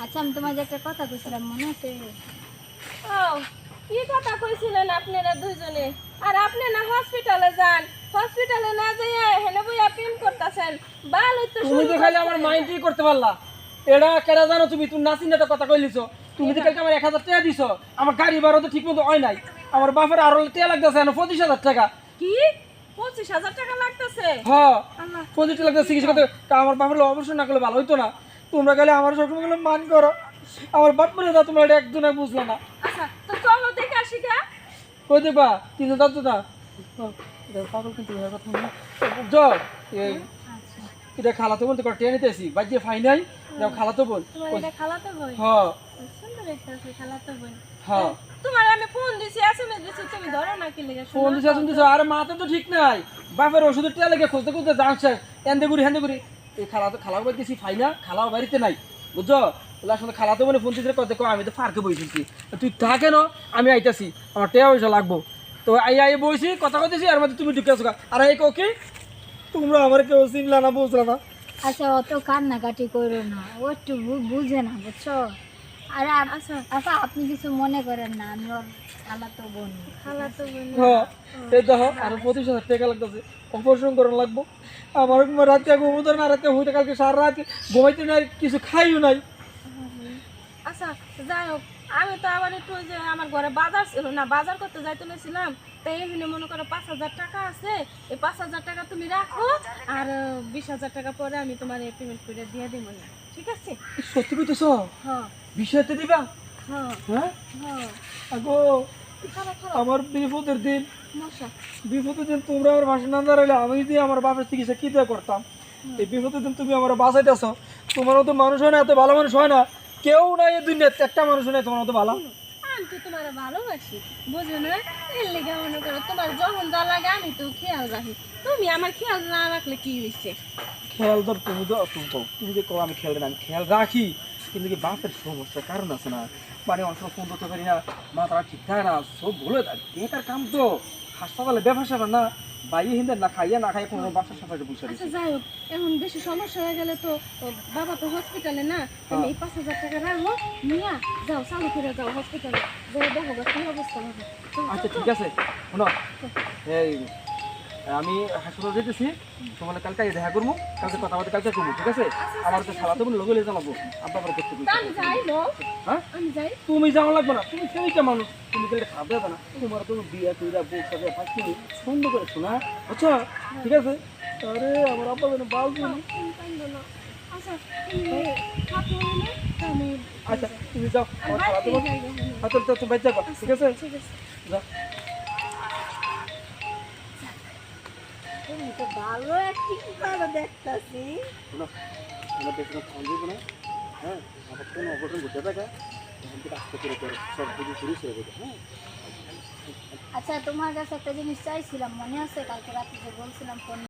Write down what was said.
আচ্ছা আমি তোমাকে একটা কথা কইছিলাম মনে আছে? ও কি কথা কইছিলেন আপনারা দুইজনে? আর আপনি না হসপিটালে যান, হসপিটালে না যাইয়া হেনে বইয়া প্রেম করতেছেন। ভালোই তো তুমি শুরু তো খালি আমার করছেন। মাইন্ডই করতে পারলা। এটা কেডা জানো তুমি? তুমি নাসিন একটা কথা কইলিছো। তুমি তো কালকে আমার 1000 টাকা দিছো। আমার গাড়ি ভাড়া তো ঠিকমতো হয় নাই। আমার বাপের আরো টাকা লাগতেছে না 25000 টাকা। কি 25,000 টাকা লাগতেছে? হ্যাঁ, আল্লাহ, 25 লাখ টাকা চিকিৎসা করতে। তা আমার বাপের অপারেশন না করলে ভালো হইতো না। তোমরা গেলে আমার সবসময় গেলে মান করো। আমার বাপ মরে না, তোমরা এটা একজনে বুঝলা না। আচ্ছা তো চলো দেখে আসি গা। কই দেবা? কিন্তু দাও না। পাগল কিন্তু এর কথা না। যাও, এই আচ্ছা এটা খালাতো বোন তো টেনে নিতেছি। বাজিয়ে ফাই নাই। যাও খালাতো বোন। তোমার এটা খালাতো বোন? হ্যাঁ, সুন্দর একটা আছে খালাতো বোন। হ্যাঁ। তোমার আমি ফোন দিছি, এসএমএস দিছি, তুমি ধরো না কি লেগে? ফোন দিছে শুনতে আর মাথা তো ঠিক নাই। বাপের ওষুধের টিয়া লেগে খুঁজতে খুঁজতে যাচ্ছে হেন্দে গুড়ি। এই খালাও বাড়িতেছি ফাইনা, খালাও বাড়িতে নাই, বুঝছো? বলে আসলে খালাতো বলে ফোন দিতে কত আমি তো ফারকে বইতেছি, তুই তা কেন? আমি আইতাছি, আমার টিয়া পয়সা লাগবো। তো আই বইছি কথা কইতেছি, আর মধ্যে তুমি ঢুকে আসো। আর এই কি তোমরা আমার কেউ চিনলা না, বুঝলা না। আচ্ছা অত কান্নাকাটি করো না, ও একটু বুঝে না বুঝছো। আর আচ্ছা আচ্ছা আপনি কিছু মনে করেন না, আমি ওর খালাতো বোন। খালাতো বোন? হ্যাঁ, এই দেখো আর 25,000 টাকা লাগতেছে, অপারেশন করানো লাগবো। আমার রাতে ঘুমোতে না, রাতে হইতে কালকে সারা রাত ঘুমাইতে নাই, কিছু খাইও নাই। আচ্ছা যাই হোক, আমি তো আবার একটু ওই যে আমার ঘরে বাজার ছিল না, বাজার করতে যাইতে লেছিলাম। তাই এখানে মনে করো 5,000 টাকা আছে। এই 5,000 টাকা তুমি রাখো, আর 20,000 টাকা পরে আমি তোমার পেমেন্ট করে দিয়ে দিব না, ঠিক আছে? সত্যি কইতেছ? হ্যাঁ বিষয়তে দিবা? হ্যাঁ হ্যাঁ হ্যাঁ। আগো, খারাপ খারাপ আমার বিপদের দিন, মশা। বিপদের দিন তোমরা আমার পাশে না দাঁড়াইলে আমি যদি আমার বাপের চিকিৎসা কি দিয়ে করতাম? এই বিপদের দিন তুমি আমার বাঁচাইতেছ। তোমার মতো মানুষ হয় না, এত ভালো মানুষ হয় না, কেউ নাই এই দুনিয়াতে, একটা মানুষ হয় না তোমার মতো ভালো। আমি তো তোমার ভালোবাসি, বুঝো না? এর লেগে মনে করো তোমার যখন যা লাগে আমি তো খেয়াল রাখি। তুমি আমার খেয়াল না রাখলে কি হয়েছে? খেয়াল ধর তুমি তো তুমি যে কো আমি খেয়াল রাখি, আমি খেয়াল রাখি, কিন্তু কি বাপের সমস্যা কারণ আছে না। মানে অনেক সময় ফোন করতে পারি না, মাথাটা ঠিক থাকে না, সব ভুলে থাকে। বেকার কাম তো, হাসপাতালে ব্যবসা না, বাইরে হিন্দে না খাইয়ে না খাইয়ে কোনো বাসার সাথে বসে আচ্ছা দিচ্ছে। যাই হোক, এখন বেশি সমস্যা হয়ে গেলে তো বাবা তো হসপিটালে না, তুমি এই 5,000 টাকা রাখো, নিয়া যাও চালু করে যাও হসপিটালে, যাই দেখো গা কি অবস্থা হবে। আচ্ছা ঠিক আছে, শোনো, এই আমি হাসপাতাল যেতেছি, তোমার কালকে দেখা করবো, কালকে কথা বলতে কালকে করবো, ঠিক আছে? আমার তো সালাতে বলে লগে জানাবো, আব্বা করে দেখতে বলছি। আমি যাই নো, হ্যাঁ, আমি যাই। তুমি যাওয়া লাগবে না, তুমি সেইটা মানুষ, তুমি তো এটা খাবে না। তোমার তো বিয়ে তুইরা বউ সাথে থাকছি সুন্দর করে শোনা, আচ্ছা ঠিক আছে? আরে আমার আব্বা যেন বালবো না। তুমি কান্দো না। আচ্ছা তুমি থাকো না, আমি আচ্ছা তুমি যাও, আমার সালাতে বল। যাই যাই। আচ্ছা তো তুমি বাইরে যাও, ঠিক আছে? ঠিক আছে। যাও। তুমি তো ভালো অ্যাক্টিং করো দেখতাছি। শোনো, আমরা বেশি ফোন দিব না, হ্যাঁ? আবার কোনো অঘটন ঘটে থাকে, তখন থেকে আস্তে করে করো, সব কিছু শুরু হয়ে যাবে, হ্যাঁ? আচ্ছা তোমার কাছে একটা জিনিস চাইছিলাম, মনে আছে কালকে রাতে যে বলছিলাম ফোন